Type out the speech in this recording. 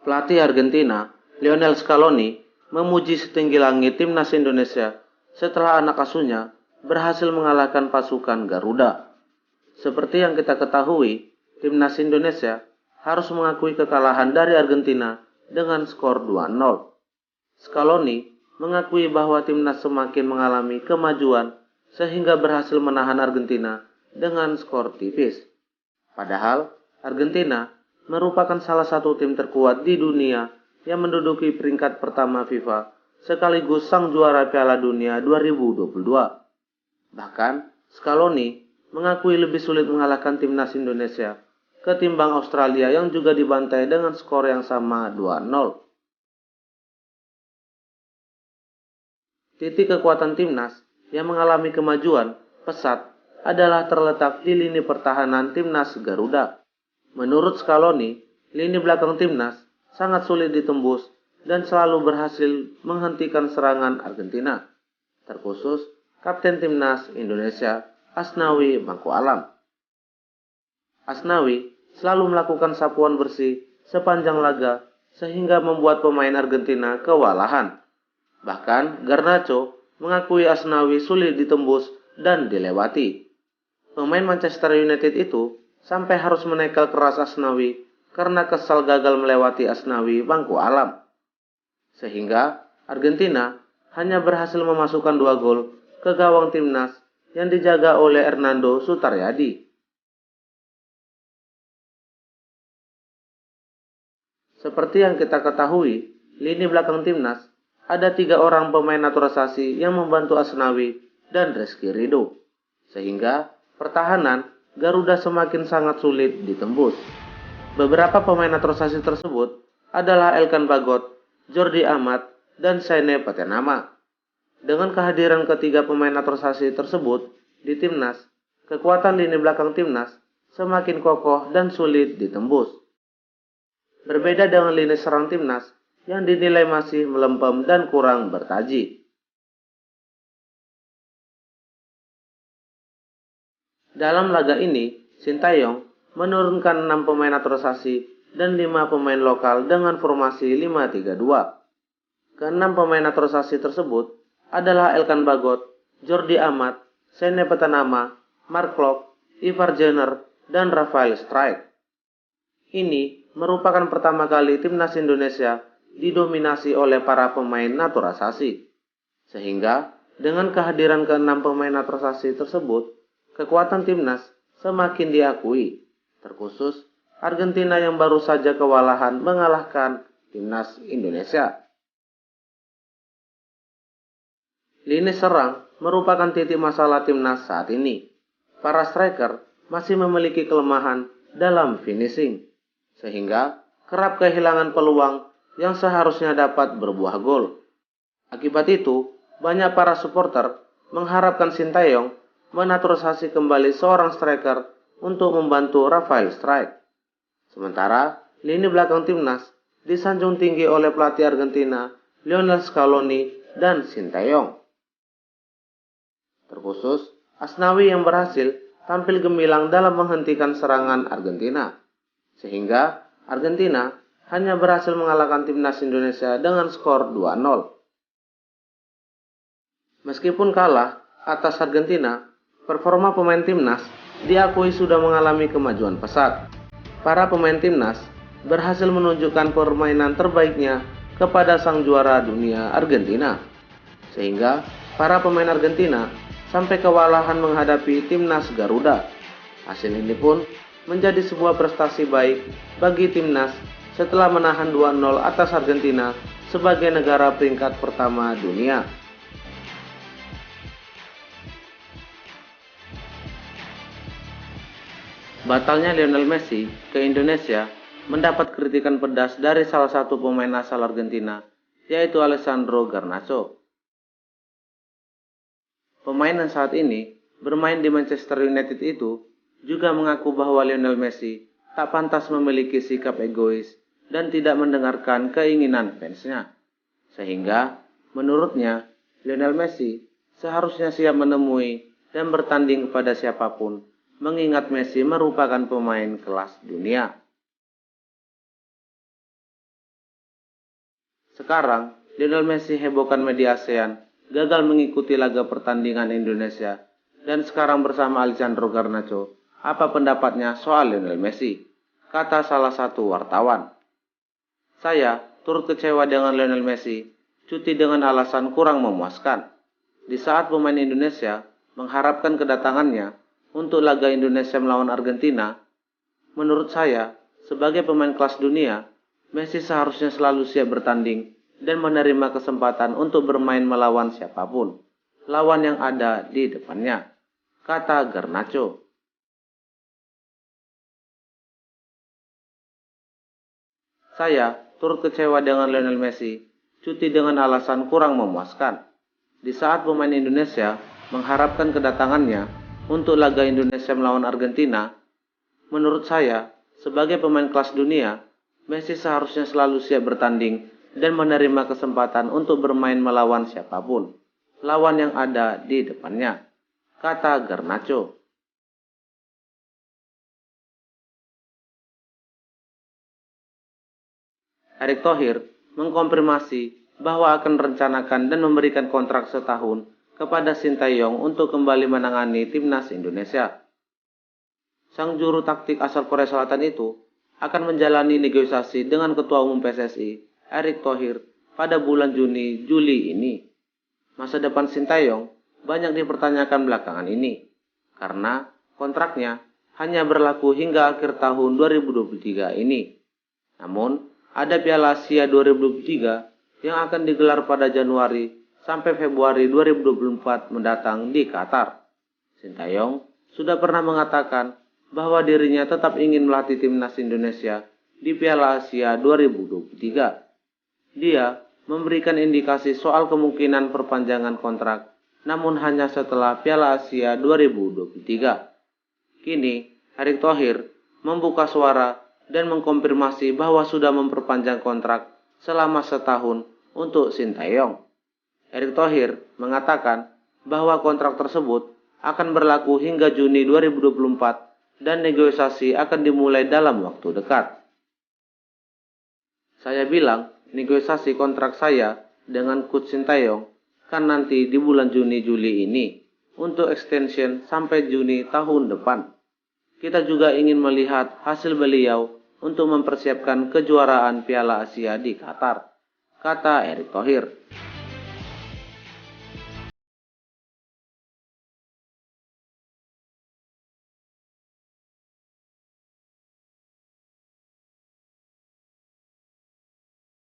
Pelatih Argentina, Lionel Scaloni, memuji setinggi langit timnas Indonesia setelah anak asuhnya berhasil mengalahkan pasukan Garuda. Seperti yang kita ketahui, timnas Indonesia harus mengakui kekalahan dari Argentina dengan skor 2-0. Scaloni mengakui bahwa timnas semakin mengalami kemajuan sehingga berhasil menahan Argentina dengan skor tipis. Padahal, Argentina merupakan salah satu tim terkuat di dunia yang menduduki peringkat pertama FIFA sekaligus sang juara Piala Dunia 2022. Bahkan, Scaloni mengakui lebih sulit mengalahkan timnas Indonesia ketimbang Australia yang juga dibantai dengan skor yang sama 2-0. Titik kekuatan timnas yang mengalami kemajuan pesat adalah terletak di lini pertahanan timnas Garuda. Menurut Scaloni, lini belakang timnas sangat sulit ditembus dan selalu berhasil menghentikan serangan Argentina, terkhusus Kapten Timnas Indonesia Asnawi Mangku Alam. Asnawi selalu melakukan sapuan bersih sepanjang laga sehingga membuat pemain Argentina kewalahan. Bahkan Garnacho mengakui Asnawi sulit ditembus dan dilewati. Pemain Manchester United itu sampai harus menekel keras Asnawi karena kesal gagal melewati Asnawi Mangku Alam. Sehingga Argentina hanya berhasil memasukkan 2 gol ke gawang timnas yang dijaga oleh Hernando Sutaryadi. Seperti yang kita ketahui, lini belakang timnas ada 3 orang pemain naturalisasi yang membantu Asnawi dan Rizky Ridho, sehingga pertahanan Garuda semakin sangat sulit ditembus. Beberapa pemain naturalisasi tersebut adalah Elkan Bagot, Jordi Amat, dan Saine Petenama. Dengan kehadiran ketiga pemain naturalisasi tersebut di timnas, kekuatan lini belakang timnas semakin kokoh dan sulit ditembus. Berbeda dengan lini serang timnas yang dinilai masih melempem dan kurang bertaji. Dalam laga ini, Sintayong menurunkan 6 pemain naturalisasi dan 5 pemain lokal dengan formasi 5-3-2. Ke-6 pemain naturalisasi tersebut adalah Elkan Bagot, Jordi Amat, Saine Petenama, Mark Klok, Ivar Jenner, dan Rafael Struijk. Ini merupakan pertama kali timnas Indonesia didominasi oleh para pemain naturalisasi. Sehingga dengan kehadiran ke-6 pemain naturalisasi tersebut, kekuatan timnas semakin diakui, terkhusus Argentina yang baru saja kewalahan mengalahkan timnas Indonesia. Lini serang merupakan titik masalah timnas saat ini. Para striker masih memiliki kelemahan dalam finishing, sehingga kerap kehilangan peluang yang seharusnya dapat berbuah gol. Akibat itu, banyak para supporter mengharapkan Sintayong menaturalisasi kembali seorang striker untuk membantu Rafael Struijk. Sementara, lini belakang timnas disanjung tinggi oleh pelatih Argentina, Lionel Scaloni, dan Sintayong. Terkhusus, Asnawi yang berhasil tampil gemilang dalam menghentikan serangan Argentina. Sehingga Argentina hanya berhasil mengalahkan timnas Indonesia dengan skor 2-0. Meskipun kalah atas Argentina, performa pemain timnas diakui sudah mengalami kemajuan pesat. Para pemain timnas berhasil menunjukkan permainan terbaiknya kepada sang juara dunia Argentina. Sehingga para pemain Argentina sampai kewalahan menghadapi timnas Garuda. Hasil ini pun menjadi sebuah prestasi baik bagi timnas setelah menahan 2-0 atas Argentina sebagai negara peringkat pertama dunia. Batalnya Lionel Messi ke Indonesia mendapat kritikan pedas dari salah satu pemain asal Argentina, yaitu Alessandro Garnacho. Pemain yang saat ini bermain di Manchester United itu juga mengaku bahwa Lionel Messi tak pantas memiliki sikap egois dan tidak mendengarkan keinginan fansnya. Sehingga, menurutnya, Lionel Messi seharusnya siap menemui dan bertanding kepada siapapun, mengingat Messi merupakan pemain kelas dunia. Sekarang, Lionel Messi hebohkan media ASEAN, gagal mengikuti laga pertandingan Indonesia, dan sekarang bersama Alessandro Garnacho. Apa pendapatnya soal Lionel Messi? Kata salah satu wartawan. Saya turut kecewa dengan Lionel Messi, cuti dengan alasan kurang memuaskan. Di saat pemain Indonesia mengharapkan kedatangannya untuk laga Indonesia melawan Argentina, menurut saya, sebagai pemain kelas dunia, Messi seharusnya selalu siap bertanding dan menerima kesempatan untuk bermain melawan siapapun, lawan yang ada di depannya, kata Garnacho. Saya turut kecewa dengan Lionel Messi, cuti dengan alasan kurang memuaskan. Di saat pemain Indonesia mengharapkan kedatangannya untuk laga Indonesia melawan Argentina, menurut saya, sebagai pemain kelas dunia, Messi seharusnya selalu siap bertanding dan menerima kesempatan untuk bermain melawan siapapun, lawan yang ada di depannya, kata Garnacho. Erick Thohir mengkonfirmasi bahwa akan merencanakan dan memberikan kontrak setahun kepada Sintayong untuk kembali menangani timnas Indonesia. Sang juru taktik asal Korea Selatan itu akan menjalani negosiasi dengan Ketua Umum PSSI, Erick Thohir, pada bulan Juni-Juli ini. Masa depan Sintayong banyak dipertanyakan belakangan ini, karena kontraknya hanya berlaku hingga akhir tahun 2023 ini. Namun, ada Piala Asia 2023 yang akan digelar pada Januari sampai Februari 2024 mendatang di Qatar. Sintayong sudah pernah mengatakan bahwa dirinya tetap ingin melatih timnas Indonesia di Piala Asia 2023. Dia memberikan indikasi soal kemungkinan perpanjangan kontrak, namun hanya setelah Piala Asia 2023. Kini, Erick Thohir membuka suara dan mengkonfirmasi bahwa sudah memperpanjang kontrak selama setahun untuk Sintayong. Erick Thohir mengatakan bahwa kontrak tersebut akan berlaku hingga Juni 2024 dan negosiasi akan dimulai dalam waktu dekat. Saya bilang negosiasi kontrak saya dengan Coach Sintayong kan nanti di bulan Juni-Juli ini untuk extension sampai Juni tahun depan. Kita juga ingin melihat hasil beliau untuk mempersiapkan kejuaraan Piala Asia di Qatar, kata Erick Thohir.